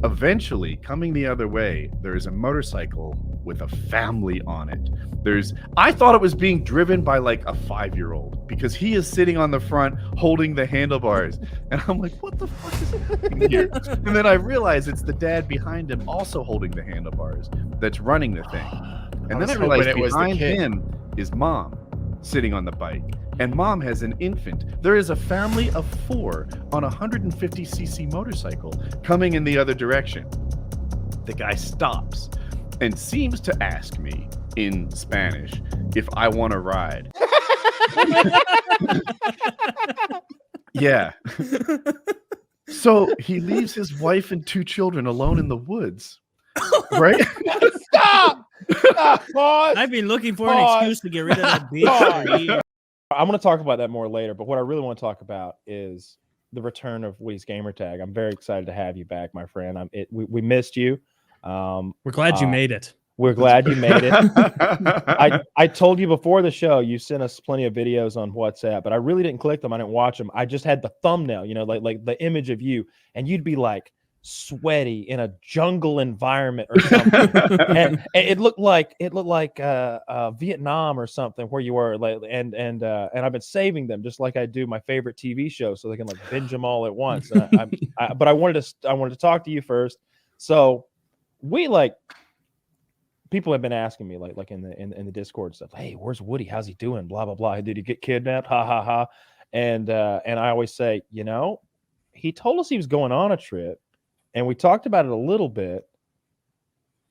Eventually, coming the other way, there is a motorcycle with a family on it. I thought it was being driven by like a 5-year-old because he is sitting on the front holding the handlebars. And I'm like, what the fuck is happening here? And then I realize it's the dad behind him also holding the handlebars that's running the thing. And then I realized behind him is mom sitting on the bike. And mom has an infant. There is a family of 4 on a 150cc motorcycle coming in the other direction. The guy stops and seems to ask me in Spanish if I want to ride. Yeah. So he leaves his wife and 2 children alone in the woods. Right? Stop! Pause. I've been looking for an excuse to get rid of that bitch for years. I'm going to talk about that more later, but what I really want to talk about is the return of Woody's Gamertag. I'm very excited to have you back, my friend. We missed you. We're glad you made it. We're glad you made it. I told you before the show, you sent us plenty of videos on WhatsApp, but I really didn't click them. I didn't watch them. I just had the thumbnail, like the image of you, and you'd be like sweaty in a jungle environment or something. and it looked like Vietnam or something where you were, like, and I've been saving them just like I do my favorite TV show so they can like binge them all at once. But I wanted to talk to you first. So people have been asking me like in the Discord stuff, hey, where's Woody? How's he doing? Blah blah blah. Did he get kidnapped? Ha ha ha. And I always say, he told us he was going on a trip, and we talked about it a little bit,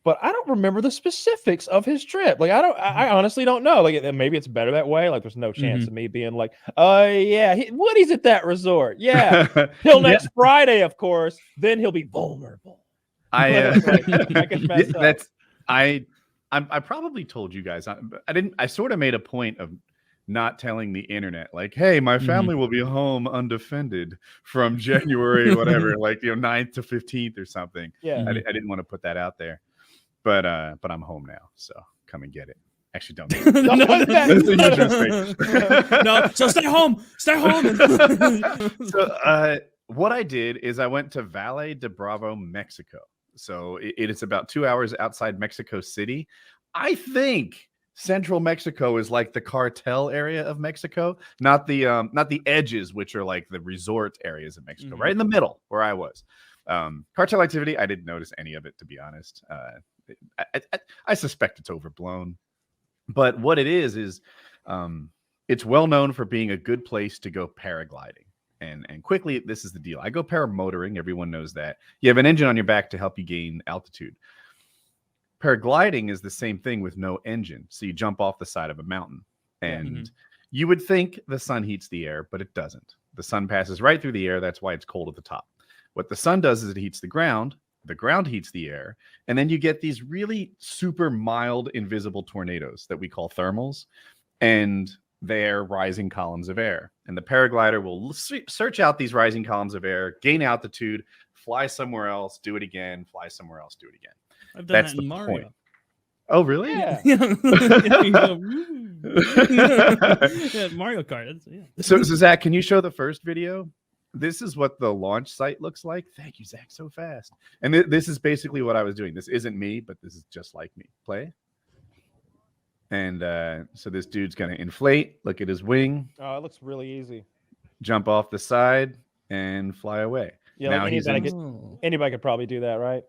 but I don't remember the specifics of his trip. Like I honestly don't know. Like maybe it's better that way. Like there's no chance of me being like, oh yeah, Woody's at that resort. Yeah, till next Friday, of course. Then he'll be vulnerable. I probably told you guys. I didn't. I sort of made a point of not telling the internet, like, hey, my family will be home undefended from January, whatever, like 9th to 15th or something. Yeah, I didn't want to put that out there, but I'm home now, so come and get it. Actually, don't. No, so stay home. Stay home. So what I did is I went to Valle de Bravo, Mexico. So it is about 2 hours outside Mexico City. I think Central Mexico is like the cartel area of Mexico, not the edges, which are like the resort areas of Mexico, right in the middle where I was. Cartel activity, I didn't notice any of it, to be honest. I suspect it's overblown. But what it is it's well known for being a good place to go paragliding. And quickly, this is the deal. I go paramotoring. Everyone knows that. You have an engine on your back to help you gain altitude. Paragliding is the same thing with no engine. So you jump off the side of a mountain. And you would think the sun heats the air, but it doesn't. The sun passes right through the air. That's why it's cold at the top. What the sun does is it heats the ground heats the air, and then you get these really super mild, invisible tornadoes that we call thermals, and they're rising columns of air. And the paraglider will search out these rising columns of air, gain altitude, fly somewhere else, do it again, fly somewhere else, do it again. I've done that in Mario. Point. Oh, really? Yeah. Mario Kart. Yeah. So, Zach, can you show the first video? This is what the launch site looks like. Thank you, Zach, so fast. And this is basically what I was doing. This isn't me, but this is just like me. Play. And so this dude's going to inflate. Look at his wing. Oh, it looks really easy. Jump off the side and fly away. Yeah, now anybody could probably do that, right?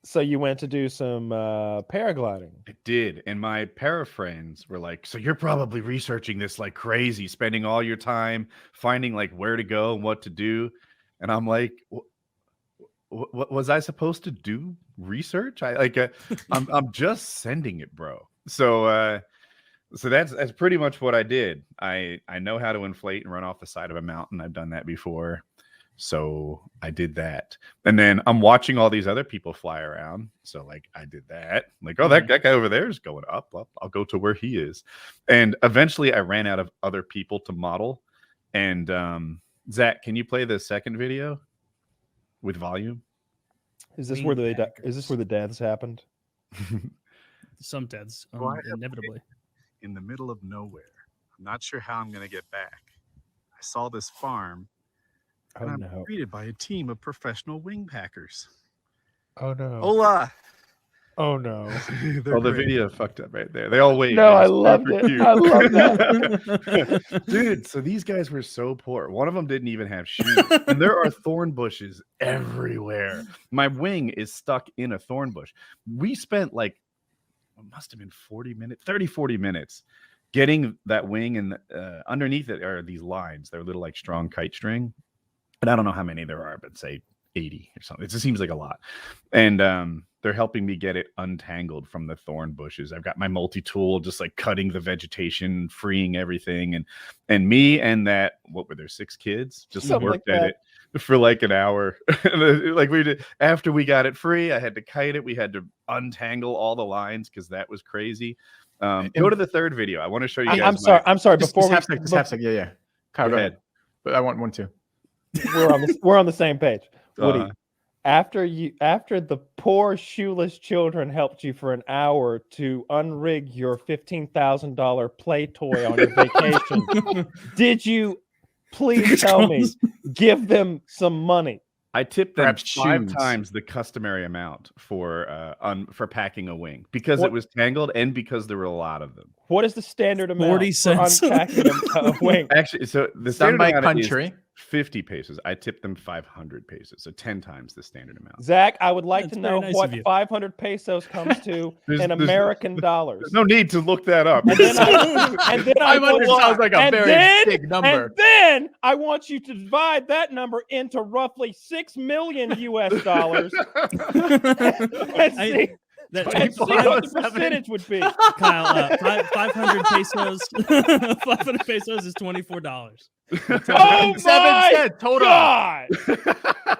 So you went to do some paragliding. I did. And my para friends were like, so you're probably researching this like crazy, spending all your time finding like where to go and what to do. And I'm like, what was I supposed to do? Research? I'm just sending it, bro. So that's pretty much what I did. I know how to inflate and run off the side of a mountain. I've done that before. So I did that. And then I'm watching all these other people fly around. So like I did that. I'm like, oh, that guy over there is going up. I'll go to where he is. And eventually I ran out of other people to model. And Zach, can you play the second video with volume? Is this where the deaths happened? Some deaths, inevitably. In the middle of nowhere. I'm not sure how I'm going to get back. I saw this farm Oh and I'm no. greeted by a team of professional wing packers. Oh no. Hola. Oh no. They're Oh, the great. video fucked up right there. They all wave. No, They're I super loved it. cute. I love that. Dude, so these guys were so poor. One of them didn't even have shoes. And there are thorn bushes everywhere. My wing is stuck in a thorn bush. We spent like, it must have been 40 minutes getting that wing, and underneath it are these lines. They're little like strong kite string. And I don't know how many there are, but say 80 or something. It just seems like a lot. And they're helping me get it untangled from the thorn bushes. I've got my multi-tool just like cutting the vegetation, freeing everything. And me and that, what were there, 6 kids just Something worked like at that. it for like an hour. Like we did after we got it free. I had to kite it. We had to untangle all the lines because that was crazy. Go to the third video. I want to show you guys. I'm sorry. I'm sorry. Just Before half sec, just half sec. Yeah. Kyle, Go go ahead. ahead. But I want one too. we're on the same page. Woody, Uh, after the poor shoeless children helped you for an hour to unrig your $15,000 play toy on your vacation, did you please tell me, give them some money? I tipped them Perhaps 5 shoes. times the customary amount for packing a wing because What- it was tangled and because there were a lot of them. What is the standard amount 40 for cents. unpacking a wing? Actually, so the Done standard by amount is country. 50 pesos. I tipped them 500 pesos, so 10 times the standard amount. Zach, I would like That's to very know nice what of you. 500 pesos comes to There's- in there's- American dollars. There's no need to look that up. And then I 500 want sounds like a and very then- big number. And then I want you to divide that number into roughly $6 million US dollars. and see, and see what the percentage would be. Kyle, 500 pesos. 500 pesos is $24. Oh 7 my cents total, God!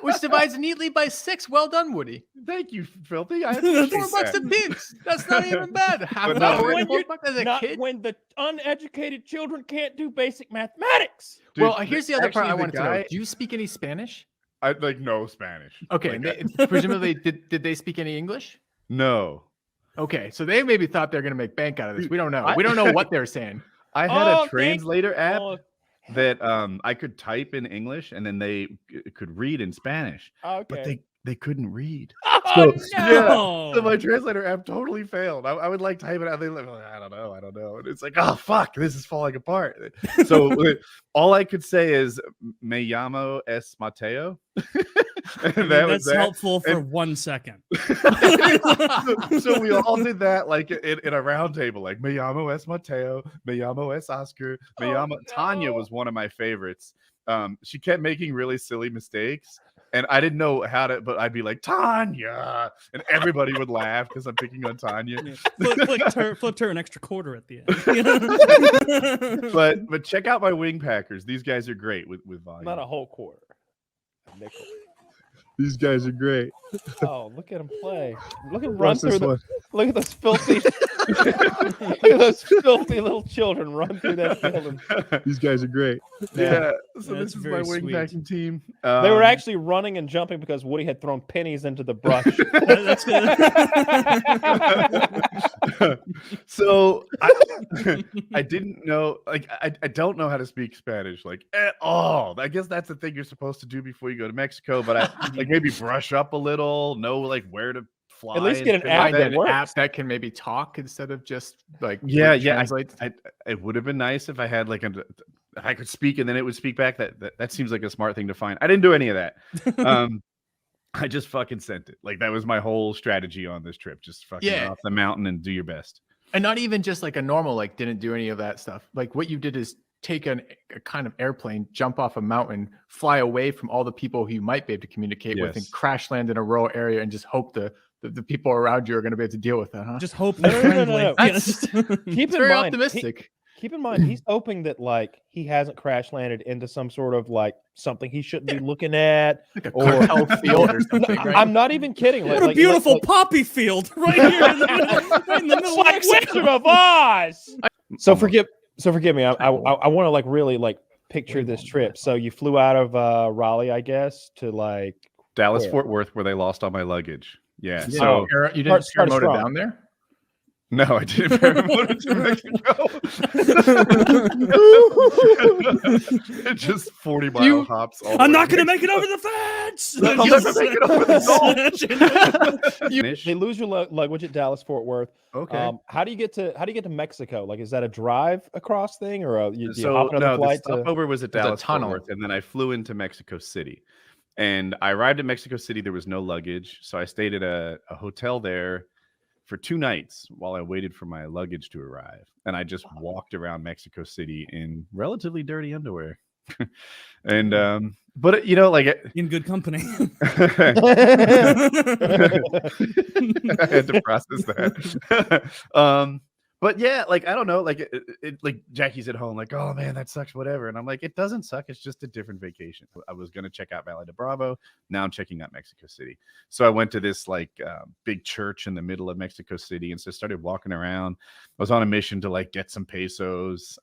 which divides neatly by 6. Well done, Woody. Thank you, Filthy. I $4 appreciate that. a piece. That's not even bad. Half But an no, hour when and you- $4 as a Not kid. when the uneducated children can't do basic mathematics. Dude, Well, here's the other part actually, I wanted to know. guy- Do you speak any Spanish? I like no Spanish. Okay, Like, and they, presumably, did they speak any English? no. Okay, so they maybe thought they're going to make bank out of this. Dude, We don't know. I- We don't know what they're saying. I had Oh, a translator app Oh, that I could type in English and then they could read in Spanish, okay. but they couldn't read. Oh, So, no! yeah, so my translator app totally failed. I would like type it out. They like, I don't know. And it's like, oh fuck, this is falling apart. So all I could say is "Me llamo es Mateo." And I mean, that was that's that. helpful for 1 second. So we all did that like in a round table, like "Me llamo es Mateo," "Me llamo es Oscar," "Me Oh, llamo." Tanya no. was one of my favorites. She kept making really silly mistakes. And I didn't know how to, but I'd be like, Tanya. And everybody would laugh because I'm picking on Tanya. Yeah. Flipped her an extra quarter at the end. But check out my wing packers. These guys are great with volume. Not a whole quarter. A nickel. These guys are great. Oh, look at him play. Look at him run Watch this through the. one. Look at those filthy. Look at those filthy little children run through that field. These guys are great. Yeah. So That's this is very my wing sweet. packing team. They were actually running and jumping because Woody had thrown pennies into the brush. That's good. So I didn't know, like I don't know how to speak Spanish like at all. I guess that's the thing you're supposed to do before you go to Mexico, but I like maybe brush up a little, know like where to fly. At least and get an things app like Find that an works. app that can maybe talk instead of just like Yeah, quick yeah. translate. It would have been nice if I had like I could speak and then it would speak back. That seems like a smart thing to find. I didn't do any of that. I just fucking sent it. Like that was my whole strategy on this trip. Just fucking Yeah. off the mountain and do your best. And not even just like a normal, like didn't do any of that stuff. Like what you did is take a kind of airplane, jump off a mountain, fly away from all the people who you might be able to communicate with, and Yes. crash land in a rural area and just hope the people around you are going to be able to deal with that, huh? Just hope No, they're no, no, no, friendly. no. That's- Keep It's in very mind, optimistic. keep in mind, he's hoping that like he hasn't crash landed into some sort of like something he shouldn't be looking at. Like a or- cartel field or something, right? I'm not even kidding. What a beautiful poppy field right here in the middle It's of like Mexico. Wizard of Oz. So forgive me. I want to like really like picture this trip. So you flew out of Raleigh, I guess, to like Dallas Where? Fort Worth, where they lost all my luggage. Yeah. Yeah. So You didn't Start promote it strong. down there? No, I didn't paramotor to Mexico. Just 40-mile hops. All the I'm way not to gonna make it Mexico. over the fence. I'll never make it over the Gulf. They lose your luggage at Dallas Fort Worth. Okay. How do you get to Mexico? Like, is that a drive across thing, or do you So hop another no, the flight to? stopover was at There's a Dallas Fort tunnel. Worth, and then I flew into Mexico City. And I arrived at Mexico City. There was no luggage, so I stayed at a hotel there for 2 nights while I waited for my luggage to arrive. And I just walked around Mexico City in relatively dirty underwear. And but you know, like In good company. I had to process that. But yeah, like I don't know, like like Jackie's at home, like, oh man, that sucks, whatever. And I'm like, it doesn't suck. It's just a different vacation. I was gonna check out Valle de Bravo. Now I'm checking out Mexico City. So I went to this like big church in the middle of Mexico City, and so started walking around. I was on a mission to like get some pesos,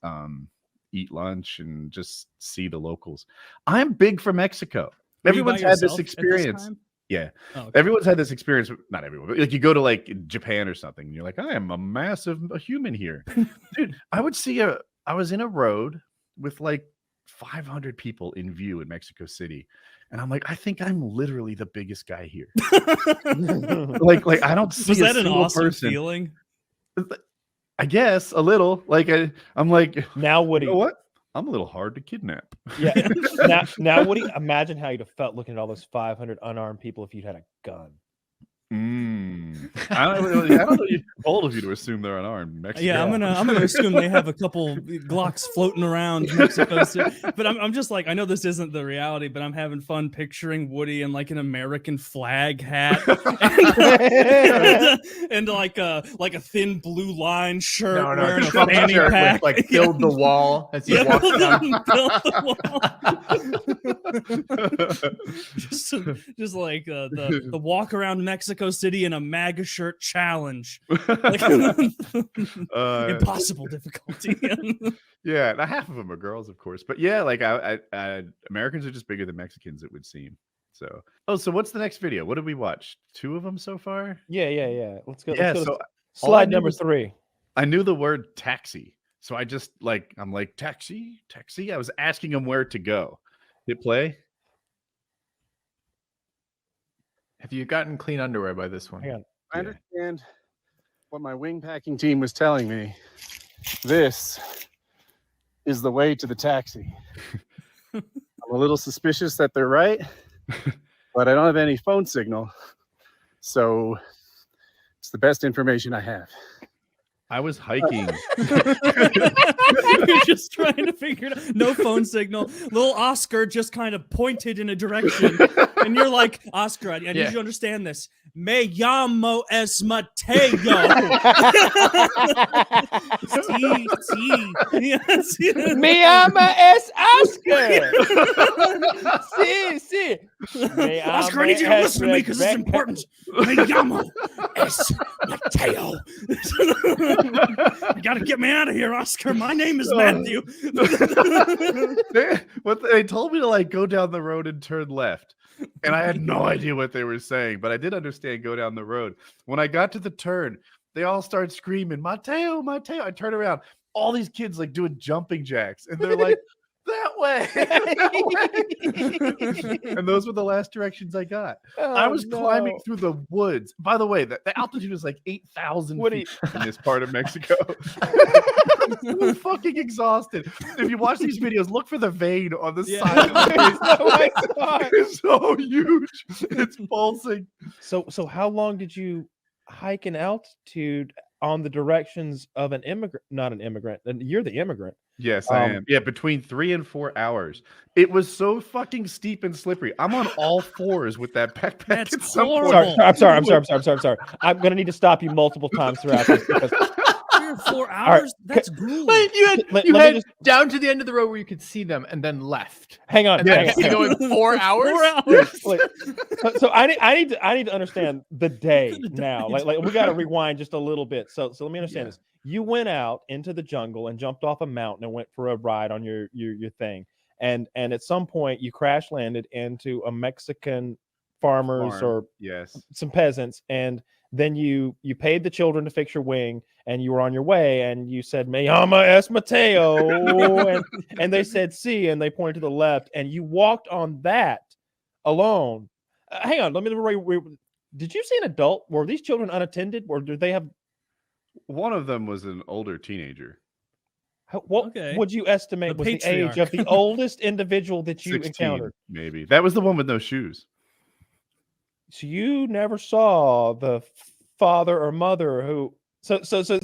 eat lunch, and just see the locals. I'm big for Mexico. Were you by Everyone's had yourself this at experience. time? Yeah. Oh, okay. Everyone's had this experience. Not everyone, but like you go to like Japan or something, and you're like, I am a massive human here. Dude, I was in a road with like 500 people in view in Mexico City. And I'm like, I think I'm literally the biggest guy here. like I don't see Was a that an single awesome person. feeling? I guess a little. Like I'm like, Now, Woody, you know what? I'm a little hard to kidnap. yeah. Now, Woody, imagine how you'd have felt looking at all those 500 unarmed people if you'd had a gun. I don't know. It's bold of you to assume they're unarmed. Mexico. Yeah, I'm gonna assume they have a couple Glocks floating around Mexico City. But I'm just like, I know this isn't the reality, but I'm having fun picturing Woody in like an American flag hat and like a thin blue line shirt, wearing a Trump fanny shirt pack, with, like build the wall as he Yeah, walks down. build the wall. just like the walk around Mexico City in a MAGA shirt challenge. Like, impossible difficulty. Yeah, now half of them are girls, of course, but yeah, like I Americans are just bigger than Mexicans, it would seem. So, so what's the next video? What did we watch? 2 of them so far? Yeah. Let's go. Yeah, Let's go to so all I slide knew number was- 3. I knew the word taxi, so I just I'm like taxi. I was asking him where to go. Hit play. Have you gotten clean underwear by this one? Hang on. I understand what my wing packing team was telling me. This is the way to the taxi. I'm a little suspicious that they're right, but I don't have any phone signal. So it's the best information I have. I was hiking. You're just trying to figure it out. No phone signal. Little Oscar just kind of pointed in a direction. And you're like, Oscar, I need you to understand this. Me llamo es Mateo. Yes. Me ama es Oscar. Sí. Me Oscar, I ama need you to es listen to me because this is Rebecca. important. Me llamo es Mateo. You gotta get me out of here, Oscar. My name is Matthew. They told me to like go down the road and turn left. And I had no idea what they were saying, but I did understand go down the road. When I got to the turn, they all started screaming, Mateo. I turn around, all these kids like doing jumping jacks, and they're like, that way. And those were the last directions I got. I was climbing through the woods. By the way, the altitude is like 8,000 feet in this part of Mexico. I'm fucking exhausted. If you watch these videos, look for the vein on the side of the face. Oh my God. It's so huge. It's pulsing. So how long did you hike in altitude on the directions of an immigrant? Not an immigrant. And you're the immigrant. Yes, I am. Yeah, between 3 and 4 hours. It was so fucking steep and slippery. I'm on all fours with that backpack. That's at some point. horrible. I'm sorry. I'm gonna need to stop you multiple times throughout this because 3 or 4 hours? That's grueling. Wait, you had, Let you me had just- down to the end of the road where you could see them and then left. hang on. And then hang on, you hang on. go in 4 hours? 4 hours. Like, so I need to understand the day now. Like we got to rewind just a little bit. So let me understand this. You went out into the jungle and jumped off a mountain and went for a ride on your thing. And at some point you crash landed into a Mexican farmers or Yes. some peasants, and Then you paid the children to fix your wing, and you were on your way, and you said, "Me llama es Mateo," and they said, "See," and they pointed to the left, and you walked on that alone. Hang on, let me. Did you see an adult? Were these children unattended, or did they have? One of them was an older teenager. What Okay. would you estimate The was the age patriarch. of the oldest individual that you 16, encountered? maybe. That was the one with no shoes. So you never saw the father or mother who. So the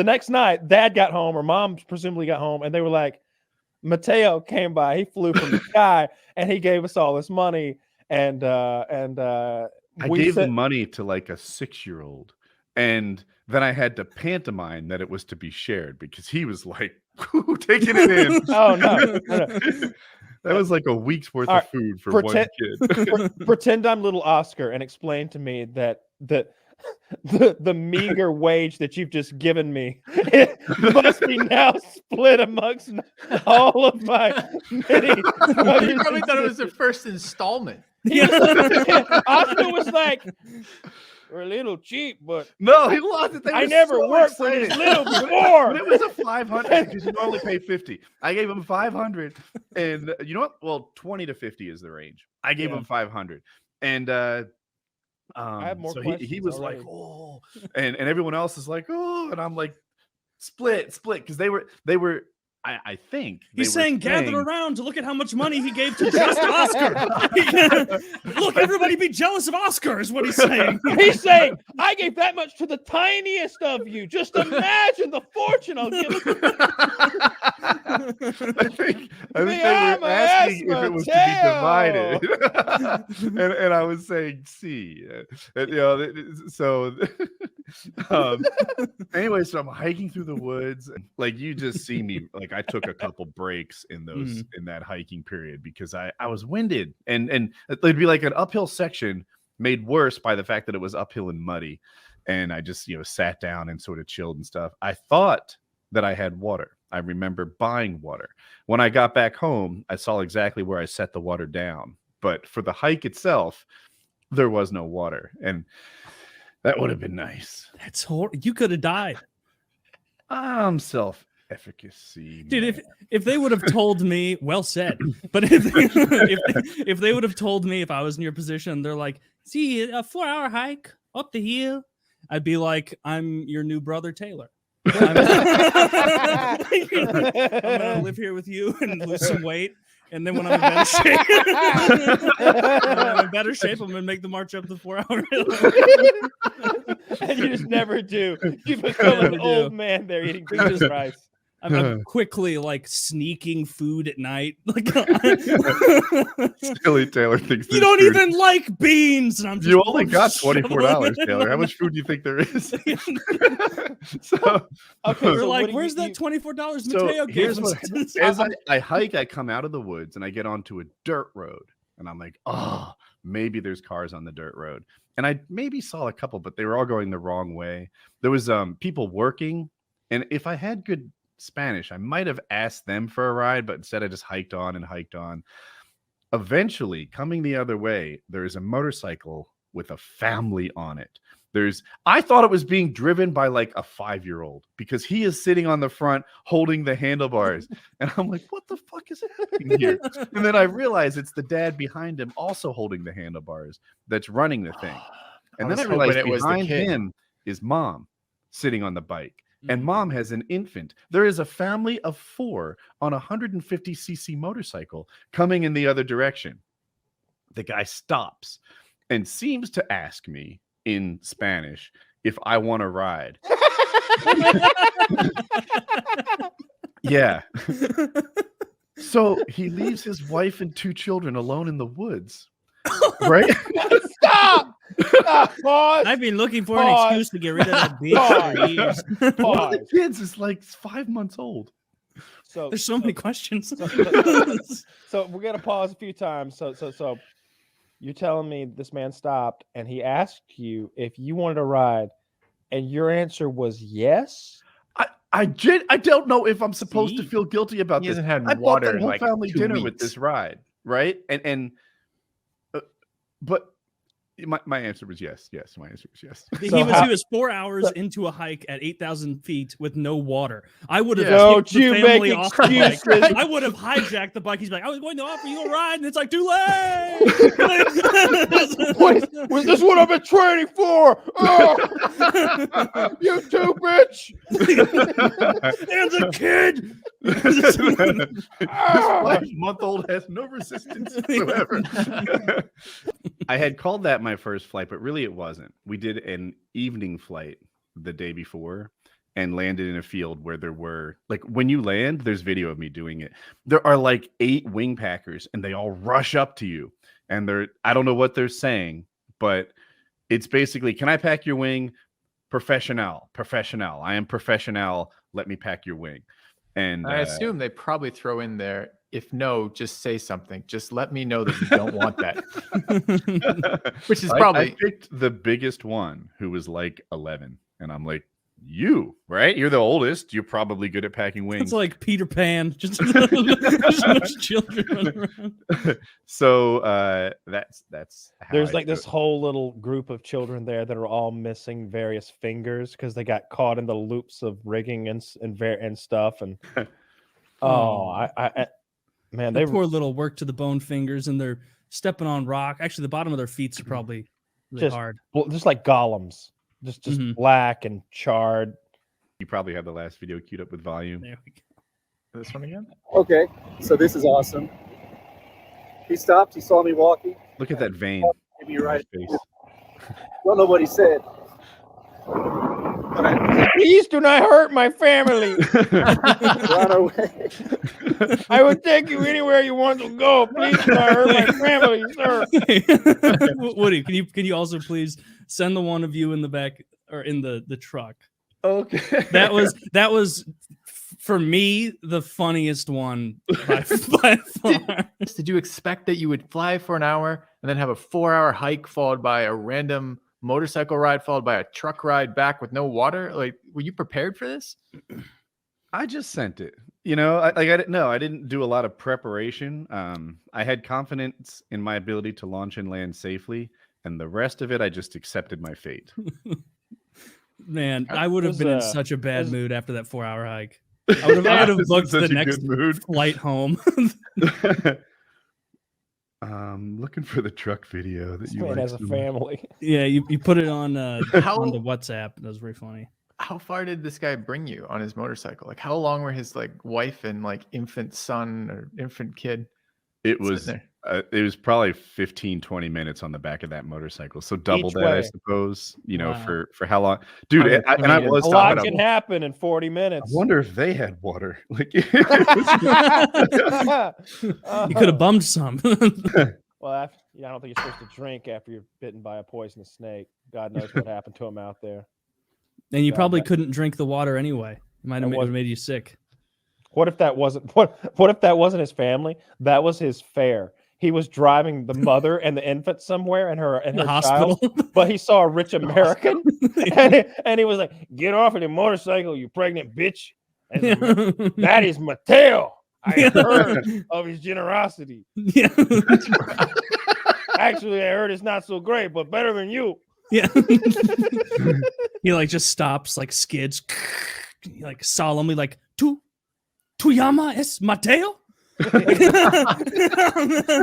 next night, Dad got home, or Mom presumably got home, and they were like, Mateo came by. He flew from the sky, and he gave us all this money. And I gave the money to like a 6-year-old, and then I had to pantomime that it was to be shared because he was like taking it in. Oh no. That was like a week's worth All of food for one kid. Pretend I'm little Oscar and explain to me that the meager wage that you've just given me it must be now split amongst all of my many. You probably thought it was the first installment. Oscar was like, "We're a little cheap, but No, he lost it. They I were never so worked for excited. this little before." But it was a 500 because you normally pay 50. I gave him 500, and you know what? Well, 20 to 50 is the range. I gave him 500, and I have more so he questions was already. like, "Oh," and everyone else is like, "Oh," and I'm like, split because they were. I think He's they were saying, gather around to look at how much money he gave to just Oscar. Look, everybody be jealous of Oscar is what he's saying. He's saying, "I gave that much to the tiniest of you. Just imagine the fortune I'll give." I think they were asking if it was to be divided, and I was saying C. And, you know, so anyway, so I'm hiking through the woods, like you just see me. Like I took a couple breaks in those in that hiking period because I was winded, and it'd be like an uphill section made worse by the fact that it was uphill and muddy, and I just sat down and sort of chilled and stuff. I thought that I had water. I remember buying water. When I got back home, I saw exactly where I set the water down, but for the hike itself, there was no water, and that would have been nice. That's horrible. You could have died. I'm self-efficacy, dude. If they would have told me, well said. But if they would have told me, if I was in your position, they're like, "See, a 4-hour hike up the hill," I'd be like, "I'm your new brother Taylor. I'm gonna live here with you and lose some weight." And then when I'm in better shape, I'm gonna make the march up the 4-hour hill. And you just never do. You become an old man there eating beans and rice. I'm quickly like sneaking food at night. Like Silly Taylor thinks you don't even like beans. And I'm just you only got $24, Taylor. How much food do you think there is? So okay, we're so like, where's that $24 So Mateo here's gave us? what, as I hike, I come out of the woods and I get onto a dirt road, and I'm like, oh, maybe there's cars on the dirt road. And I maybe saw a couple, but they were all going the wrong way. There was people working, and if I had good Spanish, I might have asked them for a ride, but instead I just hiked on and hiked on. Eventually, coming the other way, there is a motorcycle with a family on it. I thought it was being driven by like a 5-year-old because he is sitting on the front holding the handlebars. And I'm like, what the fuck is happening here? And then I realize it's the dad behind him also holding the handlebars that's running the thing. And then I realized behind him is mom sitting on the bike. And mom has an infant. There is a family of 4 on a 150cc motorcycle coming in the other direction. The guy stops and seems to ask me in Spanish if I want to ride. Yeah. So he leaves his wife and 2 children alone in the woods. Right? Stop! Pause. I've been looking for an excuse to get rid of that bitch for years. One of the kids is like 5 months old. So There's so many questions. So we're gonna pause a few times. So you're telling me this man stopped and he asked you if you wanted to ride, and your answer was yes. I don't know if I'm supposed to feel guilty about He this. hasn't had I bought water the in whole like family 2 dinner with weeks. this ride, right? But My answer was yes. Yes, my answer was yes. He So was 4 hours into a hike at 8,000 feet with no water. I would have Yeah. kicked Don't you the family make off the bike. excuses. I would have hijacked the bike. He's like, I was going to offer you a ride, and it's like too late. Was this what I've been training for? Oh, you too, bitch. And the kid. This 5-month-old has no resistance whatsoever. I had called that my first flight, but really it wasn't. We did an evening flight the day before and landed in a field where there were, like, when you land, there's video of me doing it. There are like 8 wing packers and they all rush up to you. And I don't know what they're saying, but it's basically, can I pack your wing? Professional. I am professional. Let me pack your wing. And I assume they probably throw in there, if no, just say something. Just let me know that you don't want that. Which is probably. I picked the biggest one who was like 11. And I'm like, you, right? You're the oldest. You're probably good at packing wings. It's like Peter Pan. Just much children running around. So that's how There's I like do this it. whole little group of children there that are all missing various fingers because they got caught in the loops of rigging and stuff. And man, The they poor little work to the bone fingers, and they're stepping on rock. Actually, the bottom of their feet are probably really hard. just like golems, just Mhm. black and charred. You probably have the last video queued up with volume. There we go. This one again? Okay, so this is awesome. He stopped. He saw me walking. Look at that vein. Maybe you're right. on his face. Don't know what he said. Please do not hurt my family. We're on our way. I would take you anywhere you want to go. Please do not hurt my family, sir. Woody, can you also please send the one of you in the back or in the truck? Okay. That was for me the funniest one by far. Did you expect that you would fly for an hour and then have a 4-hour hike followed by a random motorcycle ride followed by a truck ride back with no water? Like, were you prepared for this? I just sent it. I didn't do a lot of preparation. I had confidence in my ability to launch and land safely, and the rest of it, I just accepted my fate. Man, I would have was, been in such a bad was- mood after that 4-hour hike. I would have This is booked such the a next good mood. flight home. Looking for the truck video that This you man like has a so much. family. Yeah, you put it on How- on the WhatsApp. That was very funny. How far did this guy bring you on his motorcycle? Like, how long were his like wife and like infant son or infant kid? It sitting was there? it was probably 15-20 minutes on the back of that motorcycle. So double Each that, I way. suppose. Wow. For how long, dude? Okay, I was A talking lot about. can happen in 40 I minutes. wonder if they had water. Like, You could have bummed some. Well, I don't think you're supposed to drink after you're bitten by a poisonous snake. God knows what happened to him out there. And you God, probably that- couldn't drink the water anyway. It might have That was- made you sick. What if that wasn't what if that wasn't his family? That was his fare. He was driving the mother and the infant somewhere and her The child, hospital. but he saw a rich American and he was like, "Get off of the motorcycle, you pregnant bitch." And that is Mateo. I have heard of his generosity. Yeah. Actually, I heard it's not so great, but better than you. Yeah. He like just stops, like skids, like solemnly, like tu llama es Mateo?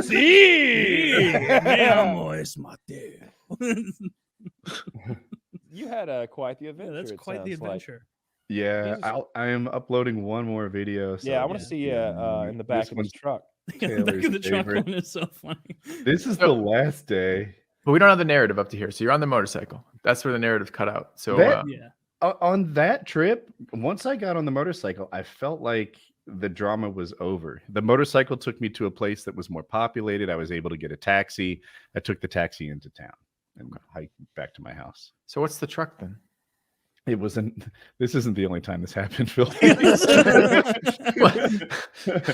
Sí. Me amo es Mateo. You had quite the adventure. That's it quite the sounds like. adventure. yeah, Jesus. I am uploading one more video. So Yeah, I want to Yeah. see you in the back of one's his truck. The back of the Taylor's truck favorite. one is so funny. This is the last day. But we don't have the narrative up to here. So you're on the motorcycle. That's where the narrative cut out. So That- Yeah. On that trip, once I got on the motorcycle, I felt like the drama was over. The motorcycle took me to a place that was more populated. I was able to get a taxi. I took the taxi into town and hiked back to my house. so what's the truck then? It wasn't. This isn't the only time this happened, Phil.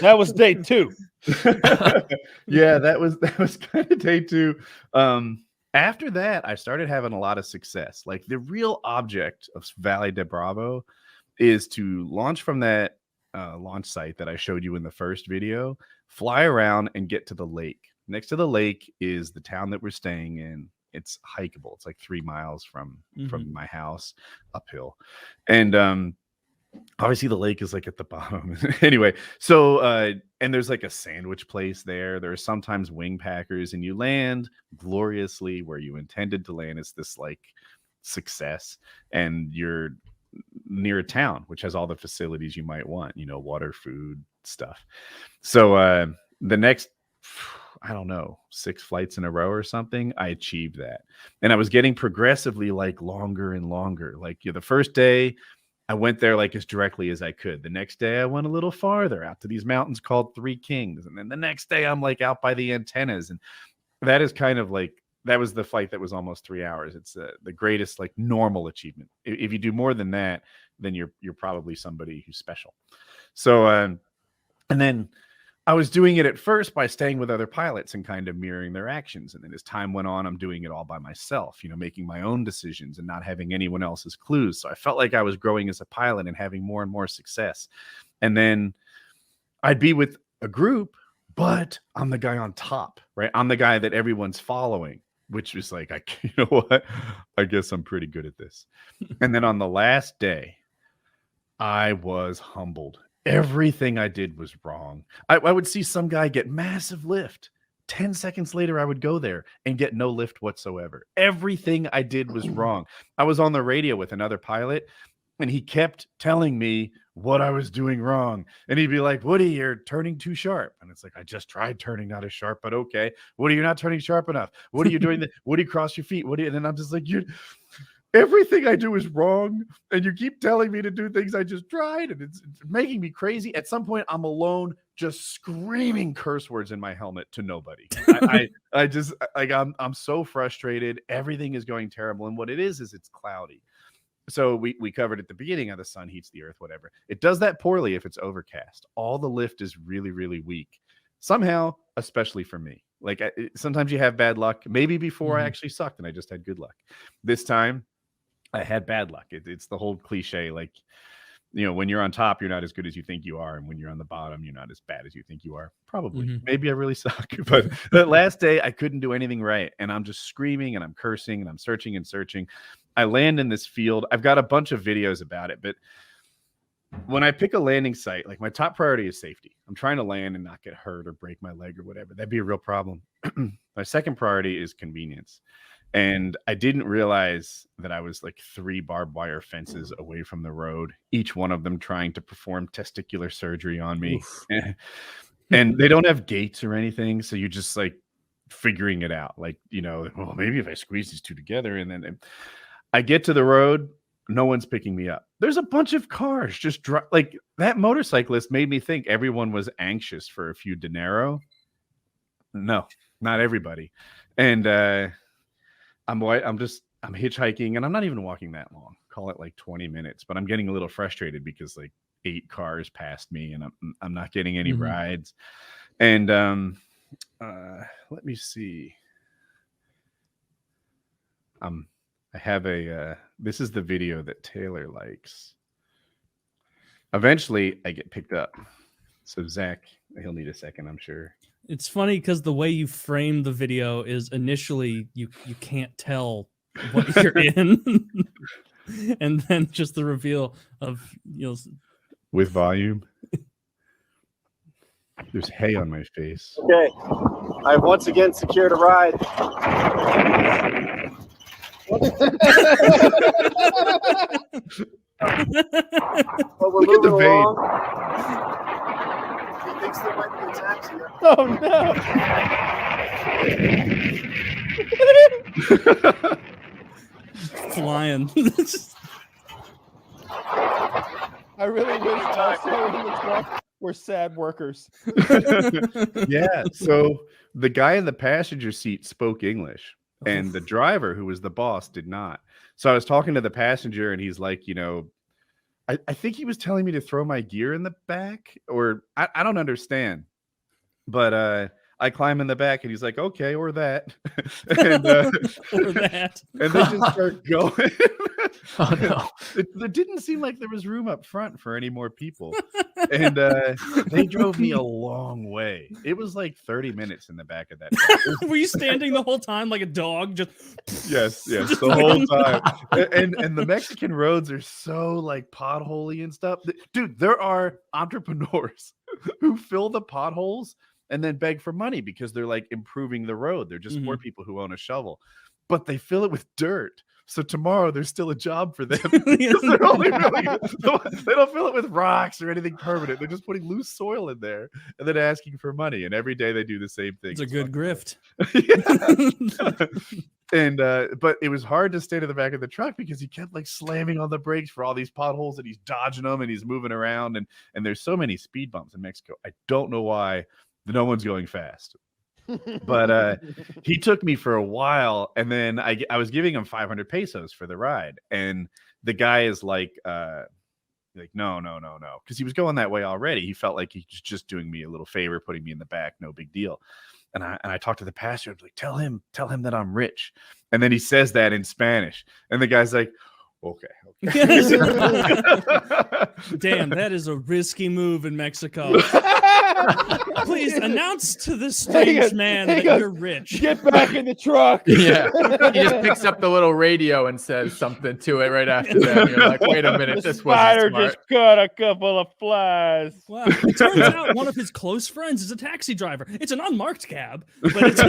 That was day 2. Yeah, that was kind of day 2. After that, I started having a lot of success. Like, the real object of Valle de Bravo is to launch from that launch site that I showed you in the first video, fly around and get to the lake. Next to the lake is the town that we're staying in. It's hikeable. It's like 3 miles from my house uphill. And obviously the lake is like at the bottom. Anyway, so and there's like a sandwich place there. There are sometimes wing packers, and you land gloriously where you intended to land. It's this like success, and you're near a town which has all the facilities you might want, water, food, stuff. So the next, I don't know, 6 flights in a row or something, I achieved that. And I was getting progressively like longer and longer. Like the first day I went there like as directly as I could. The next day I went a little farther out to these mountains called Three Kings. And then the next day I'm like out by the antennas. And that is kind of like, that was the flight that was almost 3 hours. It's the greatest like normal achievement. If you do more than that, then you're probably somebody who's special. So, and then I was doing it at first by staying with other pilots and kind of mirroring their actions. And then as time went on, I'm doing it all by myself, making my own decisions and not having anyone else's clues. So I felt like I was growing as a pilot and having more and more success. And then I'd be with a group, but I'm the guy on top, right? I'm the guy that everyone's following, which was like, you know what? I guess I'm pretty good at this. And then on the last day, I was humbled. Everything I did was wrong. I would see some guy get massive lift. 10 seconds later, I would go there and get no lift whatsoever. Everything I did was wrong. I was on the radio with another pilot, and he kept telling me what I was doing wrong. And he'd be like, Woody, you're turning too sharp. And it's like, I just tried turning not as sharp, but okay. Woody, you're not turning sharp enough. What are you doing? Woody, cross your feet. Woody, and then I'm just like, everything I do is wrong, and you keep telling me to do things I just tried, and it's making me crazy. At some point, I'm alone, just screaming curse words in my helmet to nobody. I just like I'm so frustrated. Everything is going terrible, and what it is it's cloudy. So we covered at the beginning how the sun heats the earth, whatever. It does that poorly if it's overcast. All the lift is really, really weak. Somehow, especially for me. Like sometimes you have bad luck. Maybe before I actually sucked and I just had good luck. This time, I had bad luck. It's the whole cliche, like, when you're on top, you're not as good as you think you are. And when you're on the bottom, you're not as bad as you think you are. Probably. Maybe I really suck. But that last day, I couldn't do anything right. And I'm just screaming and I'm cursing and I'm searching and searching. I land in this field. I've got a bunch of videos about it. But when I pick a landing site, like my top priority is safety. I'm trying to land and not get hurt or break my leg or whatever. That'd be a real problem. My second priority is convenience. And I didn't realize that I was like 3 barbed wire fences away from the road, each one of them trying to perform testicular surgery on me. And they don't have gates or anything. So you're just like figuring it out. Like, well, maybe if I squeeze these two together, and then I get to the road, no one's picking me up. There's a bunch of cars just like that motorcyclist made me think everyone was anxious for a few dinero. No, not everybody. And, I'm hitchhiking, and I'm not even walking that long. Call it like 20 minutes, but I'm getting a little frustrated because like 8 cars passed me, and I'm not getting any rides. And let me see. I have this is the video that Taylor likes. Eventually, I get picked up. So Zach, he'll need a second, I'm sure. It's funny because the way you frame the video is initially you can't tell what you're in, and then just the reveal of with volume. There's hay on my face. Okay, I've once again secured a ride. But we're Look at the moving vein. along. He thinks there might be a taxi. Oh no! flying. I really wish also in the truck were sad workers. Yeah. So the guy in the passenger seat spoke English, and the driver, who was the boss, did not. So I was talking to the passenger, and he's like, I think he was telling me to throw my gear in the back, or I don't understand. But I climb in the back, and he's like, "Okay, or that," and Or that. and they just start going. Oh no. It didn't seem like there was room up front for any more people, and they drove me a long way. It was like 30 minutes in the back of that truck. Were you standing the whole time like a dog? Just Yes, Just the like- whole time. And the Mexican roads are so like potholy and stuff. Dude, there are entrepreneurs who fill the potholes and then beg for money because they're like improving the road. They're just poor people who own a shovel, but they fill it with dirt. So tomorrow there's still a job for them. Because they're only really, they don't fill it with rocks or anything permanent. They're just putting loose soil in there and then asking for money. And every day they do the same thing. It's a good grift. And but it was hard to stay to the back of the truck because he kept like slamming on the brakes for all these potholes and he's dodging them and he's moving around and there's so many speed bumps in Mexico. I don't know why no one's going fast. But he took me for a while, and then I was giving him 500 pesos for the ride, and the guy is like no, because he was going that way already. He felt like he was just doing me a little favor, putting me in the back, no big deal. And I talked to the pastor. I was like, tell him that I'm rich. And then he says that in Spanish, and the guy's like, okay. Damn, that is a risky move in Mexico. Please announce to this strange man that you're rich. Get back in the truck. Yeah. He just picks up the little radio and says something to it right after that. You're like, wait a minute, this Spider wasn't smart. just caught a couple of flies. Wow. It turns out one of his close friends is a taxi driver. It's an unmarked cab, but it's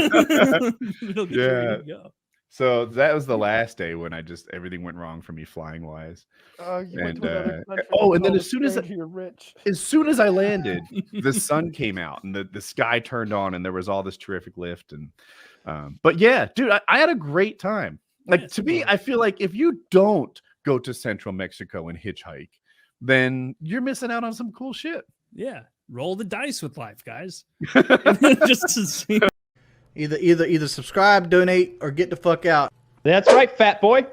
it'll get you where you go. So that was the last day when everything went wrong for me flying wise. And then as soon as I landed, the sun came out and the sky turned on and there was all this terrific lift. And but yeah, dude, I had a great time. Like to me, I feel like if you don't go to central Mexico and hitchhike, then you're missing out on some cool shit. Yeah. Roll the dice with life, guys. Just to see. Either subscribe, donate, or get the fuck out. That's right, fat boy.